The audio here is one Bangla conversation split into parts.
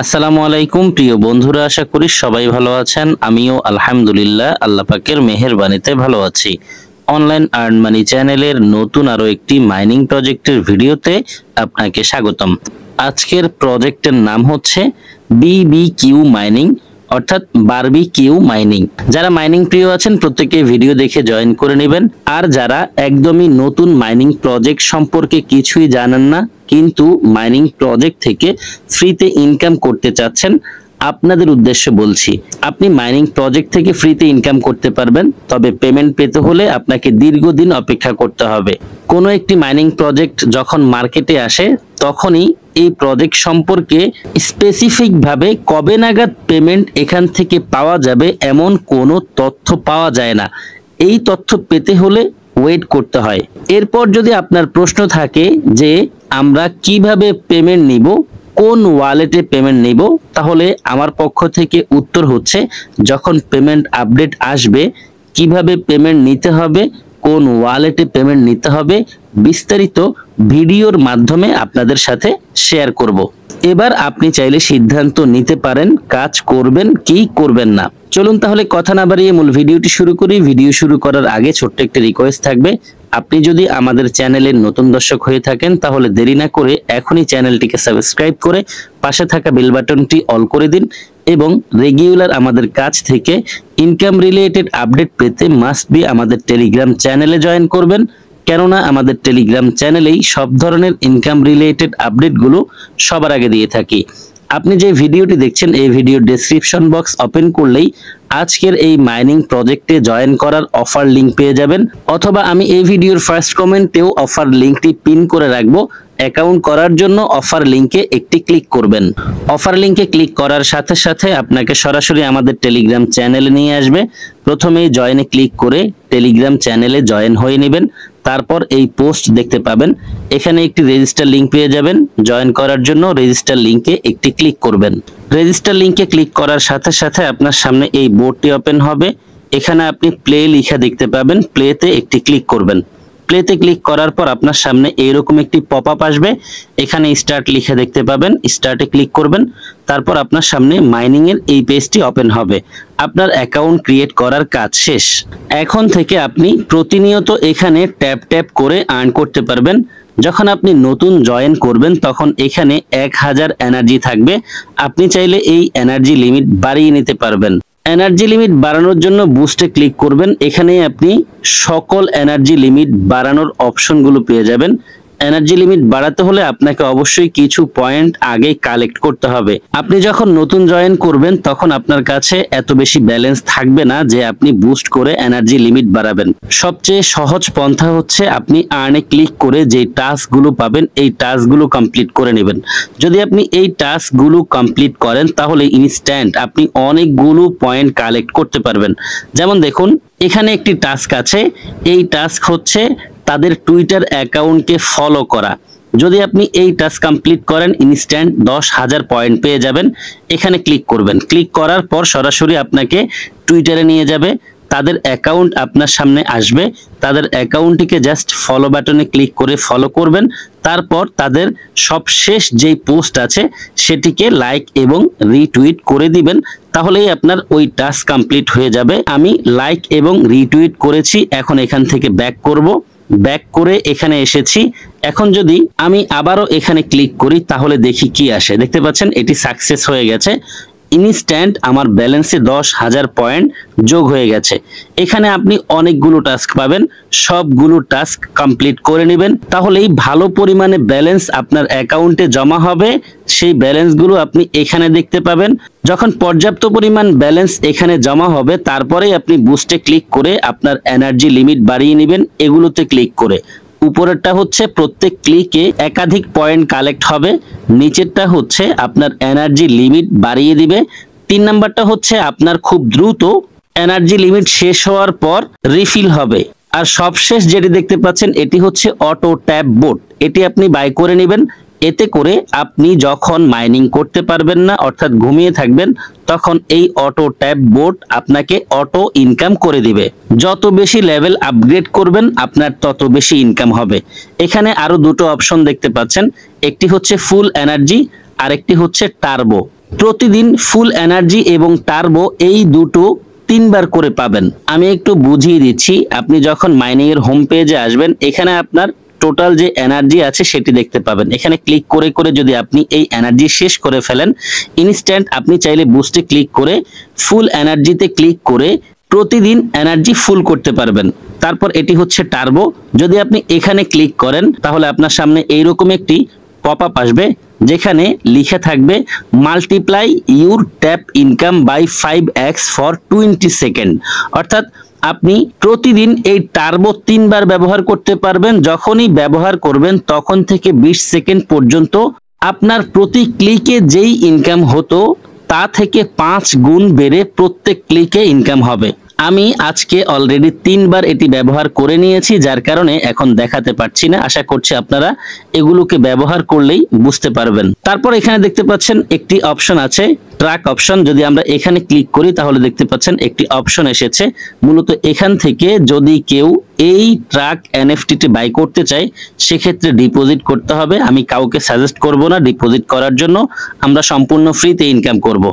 আসসালামু আলাইকুম প্রিয় বন্ধুরা, আশা করি সবাই ভালো আছেন। আমিও আলহামদুলিল্লাহ আল্লাহ পাকের মেহেরবানিতে ভালো আছি। অনলাইন আর্ন মানি চ্যানেলের নতুন আরো একটি মাইনিং প্রজেক্টের ভিডিওতে আপনাকে স্বাগতম। আজকের প্রজেক্টের নাম হচ্ছে বিবিকিউ মাইনিং, অর্থাৎ বারবিকিউ মাইনিং। যারা মাইনিং প্রিয় আছেন প্রত্যেকে ভিডিও দেখে জয়েন করে নেবেন। আর যারা একদমই নতুন মাইনিং প্রজেক্ট সম্পর্কে কিছুই জানেন না কিন্তু মাইনিং প্রজেক্ট থেকে ফ্রিতে ইনকাম করতে চাচ্ছেন, আপনাদের উদ্দেশ্যে বলছি, আপনি মাইনিং প্রজেক্ট থেকে ফ্রিতে ইনকাম করতে পারবেন, তবে পেমেন্ট পেতে হলে আপনাকে দীর্ঘদিন অপেক্ষা করতে হবে। কোনো একটি মাইনিং প্রজেক্ট যখন মার্কেটে আসে তখনই এই প্রজেক্ট সম্পর্কে স্পেসিফিক ভাবে কবে নাগাদ পেমেন্ট এখান থেকে পাওয়া যাবে এমন কোনো তথ্য পাওয়া যায় না। এই তথ্য পেতে হলে ওয়েট করতে হয়। এরপর যদি আপনার প্রশ্ন থাকে যে আমরা কিভাবে পেমেন্ট নিব, কোন ওয়ালেটে পেমেন্ট নিব, তাহলে আমার পক্ষ থেকে উত্তর হচ্ছে, যখন পেমেন্ট আপডেট আসবে কিভাবে পেমেন্ট নিতে হবে, কোন ওয়ালেটে পেমেন্ট নিতে হবে, বিস্তারিত ভিডিওর মাধ্যমে আপনাদের সাথে শেয়ার করব। এবার আপনি চাইলে সিদ্ধান্ত নিতে পারেন কাজ করবেন কি করবেন না। চলুন তাহলে কথা না বাড়িয়ে মূল ভিডিওটি শুরু করি। ভিডিও শুরু করার আগে ছোট্ট একটি রিকোয়েস্ট থাকবে, আপনি যদি আমাদের চ্যানেলের নতুন দর্শক হয়ে থাকেন তাহলে দেরি না করে এখনই চ্যানেলটিকে সাবস্ক্রাইব করে পাশে থাকা বেল বাটনটি অল করে দিন এবং রেগুলার আমাদের কাছ থেকে ইনকাম রিলেটেড আপডেট পেতে মাস্ট বি আমাদের টেলিগ্রাম চ্যানেলে জয়েন করবেন। কেননা আমাদের টেলিগ্রাম চ্যানেলেই সব ধরনের ইনকাম রিলেটেড আপডেটগুলো সবার আগে দিয়ে থাকি। আপনি যে ভিডিওটি দেখছেন এই ভিডিওর ডেসক্রিপশন বক্স ওপেন করলেই আজকের এই মাইনিং প্রজেক্টে জয়েন করার অফার লিংক পেয়ে যাবেন, অথবা আমি এই ভিডিওর ফার্স্ট কমেন্টেও অফার লিংকটি পিন করে রাখবো। অ্যাকাউন্ট করার জন্য অফার লিংকে একটি ক্লিক করবেন। অফার লিংকে ক্লিক করার সাথে সাথে আপনাকে সরাসরি আমাদের টেলিগ্রাম চ্যানেলে নিয়ে আসবে। প্রথমেই জয়েনে ক্লিক করে টেলিগ্রাম চ্যানেলে জয়েন হয়ে নেবেন। তারপর এই পোস্ট দেখতে পাবেন, এখানে একটি রেজিস্টার লিংক পেয়ে যাবেন। জয়েন করার জন্য রেজিস্টার লিংকে একটি ক্লিক করবেন। রেজিস্টার লিংকে ক্লিক করার সাথে সাথে আপনার সামনে এই বোর্ডটি ওপেন হবে। এখানে আপনি প্লে লেখা দেখতে পাবেন, প্লেতে একটি ক্লিক করবেন। প্লেতে ক্লিক করার পর আপনার সামনে এইরকম একটি পপআপ আসবে। এখানে স্টার্ট লিখে দেখতে পাবেন, স্টার্টে ক্লিক করবেন। তারপর আপনার সামনে মাইনিং এর এই পেজটি ওপেন হবে। আপনার অ্যাকাউন্ট ক্রিয়েট করার কাজ শেষ। এখন থেকে আপনি প্রতিনিয়ত এখানে ট্যাপ ট্যাপ করে আর্ন করতে পারবেন। যখন আপনি নতুন জয়েন করবেন তখন এখানে 1000 এনার্জি থাকবে। আপনি চাইলে এই এনার্জি লিমিট বাড়িয়ে নিতে পারবেন। এনার্জি লিমিট বাড়ানোর জন্য বুস্টে ক্লিক করবেন। এখানে আপনি সকল এনার্জি লিমিট বাড়ানোর অপশনগুলো পেয়ে যাবেন। এনার্জি লিমিট বাড়াতে হলে আপনাকে অবশ্যই কিছু পয়েন্ট আগে কালেক্ট করতে হবে। আপনি যখন নতুন জয়েন করবেন তখন আপনার কাছে এত বেশি ব্যালেন্স থাকবে না যে আপনি বুস্ট করে এনার্জি লিমিট বাড়াবেন। সবচেয়ে সহজ পন্থা হচ্ছে আপনি আর্নে ক্লিক করে যে টাস্কগুলো পাবেন এই টাস্কগুলো কমপ্লিট করে নেবেন। যদি আপনি এই টাস্কগুলো কমপ্লিট করেন তাহলে ইনস্ট্যান্ট আপনি অনেকগুলো পয়েন্ট কালেক্ট করতে পারবেন। যেমন দেখুন, এখানে একটি টাস্ক আছে। এই টাস্ক হচ্ছে তাদের টুইটার অ্যাকাউন্টকে ফলো করা। যদি আপনি এই টাস্ক কমপ্লিট করেন ইনস্ট্যান্ট 10,000 পয়েন্ট পেয়ে যাবেন। এখানে ক্লিক করবেন। ক্লিক করার পর সরাসরি আপনাকে টুইটারে নিয়ে যাবে। তাদের অ্যাকাউন্ট আপনার সামনে আসবে। তাদের অ্যাকাউন্টটিকে জাস্ট ফলো বাটনে ক্লিক করে ফলো করবেন। তারপর তাদের সবশেষ যেই পোস্ট আছে সেটিকে লাইক এবং রিটুইট করে দিবেন। তাহলেই আপনার ওই টাস্ক কমপ্লিট হয়ে যাবে। আমি লাইক এবং রিটুইট করেছি। এখন এখান থেকে ব্যাক করব। ব্যাক করে এখানে এসেছি। এখন যদি আমি আবারও এখানে ক্লিক করি তাহলে দেখি কি আসে। দেখতে পাচ্ছেন এটি সাকসেস হয়ে গেছে। ইনস্ট্যান্ট আমার ব্যালেন্সে 10,000 পয়েন্ট যোগ হয়ে গেছে। এখানে আপনি অনেকগুলো টাস্ক পাবেন, সবগুলো টাস্ক কমপ্লিট করে নেবেন। তাহলেই ভালো পরিমাণে ব্যালেন্স আপনার অ্যাকাউন্টে জমা হবে। সেই ব্যালেন্সগুলো আপনি এখানে দেখতে পাবেন। যখন পর্যাপ্ত পরিমাণ ব্যালেন্স এখানে জমা হবে তারপরেই আপনি বুস্টে ক্লিক করে আপনার এনার্জি লিমিট বাড়িয়ে নেবেন। এগুলোতে ক্লিক করে উপরেরটা হচ্ছে প্রত্যেক ক্লিকে একাধিক পয়েন্ট কালেক্ট হবে, নিচেরটা হচ্ছে আপনার এনার্জি লিমিট বাড়িয়ে দিবে। 3 নাম্বারটা হচ্ছে আপনার খুব দ্রুত এনার্জি লিমিট শেষ হওয়ার পর রিফিল হবে। আর সবশেষ যেটি দেখতে পাচ্ছেন এটি হচ্ছে অটো ট্যাপ বোট। এটি আপনি বাই করে নেবেন। এতে করে আপনি যখন মাইনিং করতে পারবেন না অর্থাৎ ঘুমিয়ে থাকবেন তখন এই অটো ট্যাপ বোট আপনাকে অটো ইনকাম করে দিবে। যত বেশি লেভেল আপগ্রেড করবেন আপনার তত বেশি ইনকাম হবে। এখানে আরো দুটো অপশন দেখতে পাচ্ছেন, একটি হচ্ছে ফুল এনার্জি আরেকটি হচ্ছে টার্বো। প্রতিদিন ফুল এনার্জি এবং টার্বো এই দুটো 3 বার করে পাবেন। আমি একটু বুঝিয়ে দিচ্ছি। আপনি যখন মাইনিং এর হোম পেজে আসবেন, এখানে আপনার টোটাল যে এনার্জি আছে সেটি দেখতে পাবেন। এখানে ক্লিক করে করে যদি আপনি এই এনার্জি শেষ করে ফেলেন, ইনস্ট্যান্ট আপনি চাইলে বুস্টে ক্লিক করে ফুল এনার্জিতে ক্লিক করে প্রতিদিন এনার্জি ফুল করতে পারবেন। তারপর এটি হচ্ছে টার্বো। যদি আপনি এখানে ক্লিক করেন তাহলে আপনার সামনে এইরকম একটি পপ আপ আসবে, যেখানে লিখে থাকবে multiply your tap income by 5x for 20 second. অর্থাৎ আপনি প্রতিদিন এই টার্বো 3 বার ব্যবহার করতে পারবেন। যখনই ব্যবহার করবেন তখন থেকে 20 সেকেন্ড পর্যন্ত আপনার প্রতি ক্লিকে যেই ইনকাম হতো তা থেকে 5 গুণ বেড়ে প্রত্যেক ক্লিকে ইনকাম হবে। আমি আজকে অলরেডি 3 বার এটি ব্যবহার করে নিয়েছি, যার কারণে এখন দেখাতে পারছি না। আশা করছি আপনারা এগুলোকে ব্যবহার করলেই বুঝতে পারবেন। তারপর এখানে দেখতে পাচ্ছেন একটি অপশন আছে, ট্র্যাক অপশন। যদি আমরা এখানে ক্লিক করি তাহলে দেখতে পাচ্ছেন একটি অপশন এসেছে। মূলত এখান থেকে যদি কেউ এই ট্র্যাক এনএফটিটি বাই করতে চায়, সেক্ষেত্রে ডিপোজিট করতে হবে। আমি কাউকে সাজেস্ট করব না ডিপোজিট করার জন্য, আমরা সম্পূর্ণ ফ্রিতে ইনকাম করব।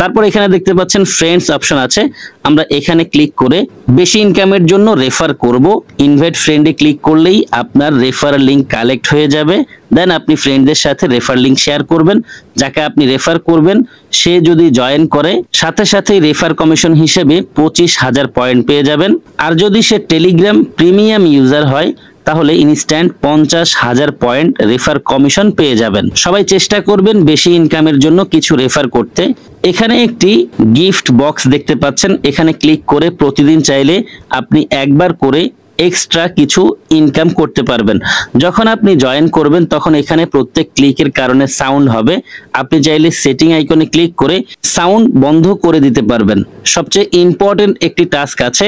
তারপর এখানে দেখতে পাচ্ছেন ফ্রেন্ডস অপশন আছে। আমরা এখানে ক্লিক করে বেশি ইনকামের জন্য রেফার করব। ইনভাইট ফ্রেন্ডে ক্লিক করলেই আপনার রেফার লিংক কালেক্ট হয়ে যাবে। দেন আপনি ফ্রেন্ডদের সাথে রেফার লিংক শেয়ার করবেন। যাকে আপনি রেফার করবেন সে যদি জয়েন করে, সাথে সাথেই রেফার কমিশন হিসেবে 25,000 পয়েন্ট পেয়ে যাবেন। আর যদি সে টেলিগ্রাম প্রিমিয়াম ইউজার হয় তাহলে ইনস্ট্যান্ট 50,000 পয়েন্ট রেফার কমিশন পেয়ে যাবেন। সবাই চেষ্টা করবেন বেশি ইনকামের জন্য কিছু রেফার করতে। এখানে একটি গিফট বক্স দেখতে পাচ্ছেন, এখানে ক্লিক করে প্রতিদিন চাইলে আপনি একবার করে এক্সট্রা কিছু ইনকাম করতে পারবেন। যখন আপনি জয়েন করবেন তখন এখানে প্রত্যেক ক্লিকের কারণে সাউন্ড হবে। আপনি চাইলে সেটিং আইকনে ক্লিক করে সাউন্ড বন্ধ করে দিতে পারবেন। সবচেয়ে ইম্পর্টেন্ট একটি টাস্ক আছে,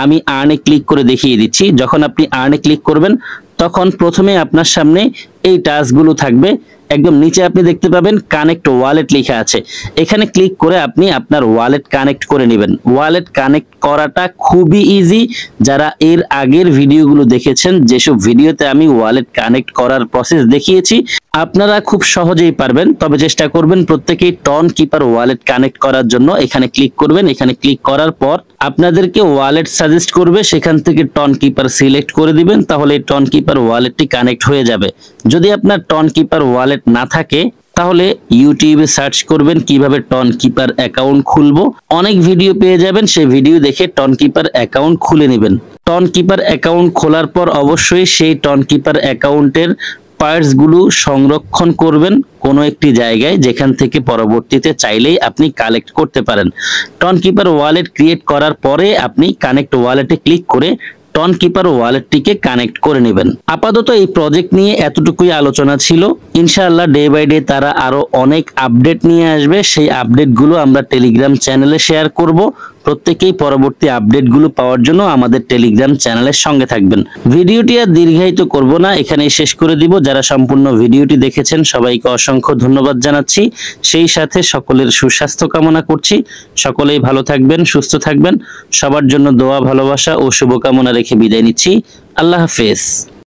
আমি আর্নে ক্লিক করে দেখিয়ে দিচ্ছি। যখন আপনি আর্নে ক্লিক করবেন তখন প্রথমে আপনার সামনে এই টাস্কগুলো থাকবে। একদম নিচে আপনি দেখতে পাবেন কানেক্ট ওয়ালেট লেখা আছে। এখানে ক্লিক করে আপনি আপনার ওয়ালেট কানেক্ট করে নেবেন। ওয়ালেট কানেক্ট করাটা খুবই ইজি। যারা এর আগের ভিডিওগুলো দেখেছেন, যেসব ভিডিওতে আমি ওয়ালেট কানেক্ট করার প্রসেস দেখিয়েছি, আপনারা খুব সহজেই পারবেন। তবে চেষ্টা করবেন প্রত্যেকেই টন কিপার ওয়ালেট কানেক্ট করার জন্য। এখানে ক্লিক করবেন। এখানে ক্লিক করার পর আপনাদেরকে ওয়ালেট সাজেস্ট করবে, সেখান থেকে টন কিপার সিলেক্ট করে দিবেন। তাহলে এই টন কিপার ওয়ালেটটি কানেক্ট হয়ে যাবে। যদি আপনার টন কিপার ওয়ালেট না থাকে তাহলে ইউটিউবে সার্চ করবেন কিভাবে টন কিপার অ্যাকাউন্ট খুলবো। অনেক ভিডিও পেয়ে যাবেন, সেই ভিডিও দেখে টন কিপার অ্যাকাউন্ট খুলে নেবেন। টন কিপার অ্যাকাউন্ট খোলার পর অবশ্যই সেই টন কিপার অ্যাকাউন্টের পার্টস গুলো সংরক্ষণ করবেন কোনো একটি জায়গায়, যেখান থেকে পরবর্তীতে চাইলেই আপনি কালেক্ট করতে পারেন। টন কিপার ওয়ালেট ক্রিয়েট করার পরে আপনি কানেক্ট ওয়ালেটে ক্লিক করে টন কিপার ওয়ালেটটিকে কানেক্ট করে নেবেন। আপাতত এই প্রজেক্ট নিয়ে এতটুকুই আলোচনা ছিল। ইনশাআল্লাহ ডে বাই ডে তারা আরো অনেক আপডেট নিয়ে আসবে। সেই আপডেটগুলো আমরা টেলিগ্রাম চ্যানেলে শেয়ার করব। প্রত্যেকেই পরবর্তী আপডেটগুলো পাওয়ার জন্য আমাদের টেলিগ্রাম চ্যানেলের সঙ্গে থাকবেন। ভিডিওটি আর দীর্ঘায়িত করব না, এখানেই শেষ করে দিব। যারা সম্পূর্ণ ভিডিওটি দেখেছেন সবাইকে অসংখ্য ধন্যবাদ জানাচ্ছি। সেই সাথে সকলের সুস্বাস্থ্য কামনা করছি। সকলেই ভালো থাকবেন, সুস্থ থাকবেন। সবার জন্য দোয়া, ভালোবাসা ও শুভকামনা রেখে বিদায় নিচ্ছি। আল্লাহ হাফেজ।